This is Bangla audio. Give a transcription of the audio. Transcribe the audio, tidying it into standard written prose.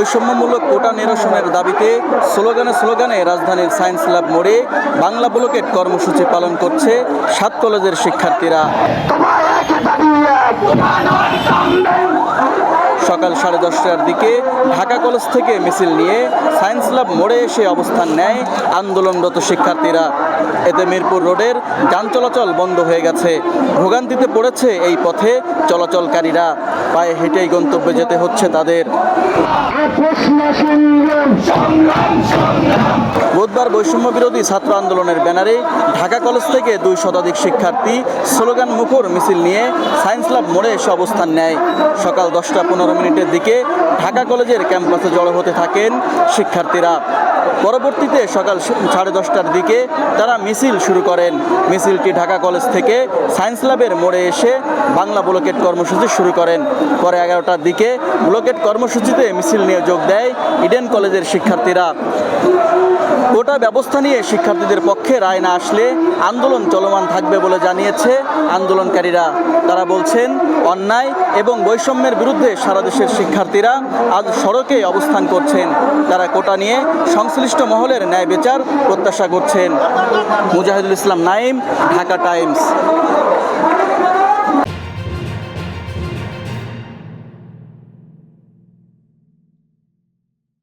বৈষম্যমূলক কোটা নিরসনের দাবিতে স্লোগানে রাজধানীর সায়েন্স ল্যাব মোড়ে বাংলা ব্লকেট কর্মসূচি পালন করছে 7 কলেজের শিক্ষার্থীরা। সকাল 10:30টার দিকে ঢাকা কলেজ থেকে মিছিল নিয়ে সায়েন্স ল্যাব মোড়ে এসে অবস্থান নেয় আন্দোলনরত শিক্ষার্থীরা। এতে মিরপুর রোডের যান চলাচল বন্ধ হয়ে গেছে। ভোগান্তিতে পড়েছে এই পথে চলাচলকারীরা। পায়ে হেঁটেই গন্তব্যে যেতে হচ্ছে তাদের। বুধবার বৈষম্য বিরোধী ছাত্র আন্দোলনের ব্যানারে ঢাকা কলেজ থেকে 2 শতাধিক শিক্ষার্থী স্লোগান মুখর মিছিল নিয়ে সায়েন্স ল্যাব মোড়ে এসে অবস্থান নেয়। সকাল 10:15 দিকে ঢাকা কলেজের ক্যাম্পাসে জড়ো হতে থাকেন শিক্ষার্থীরা। পরবর্তীতে সকাল 10:30টার দিকে তারা মিছিল শুরু করেন। মিছিলটি ঢাকা কলেজ থেকে সায়েন্স ল্যাবের মোড়ে এসে বাংলা ব্লকেট কর্মসূচি শুরু করেন। পরে 11টার দিকে ব্লকেট কর্মসূচিতে মিছিল নিয়ে যোগ দেয় ইডেন কলেজের শিক্ষার্থীরা। কোটা ব্যবস্থা নিয়ে শিক্ষার্থীদের পক্ষে রায় না আসলে আন্দোলন চলমান থাকবে বলে জানিয়েছে আন্দোলনকারীরা। তারা বলছেন, অন্যায় এবং বৈষম্যের বিরুদ্ধে সারা দেশের শিক্ষার্থীরা আজ সড়কে অবস্থান করছেন। তারা কোটা নিয়ে সংশ্লিষ্ট মহলের ন্যায় বিচার প্রত্যাশা করছেন। মুজাহিদুল ইসলাম নাঈম, ঢাকা টাইমস।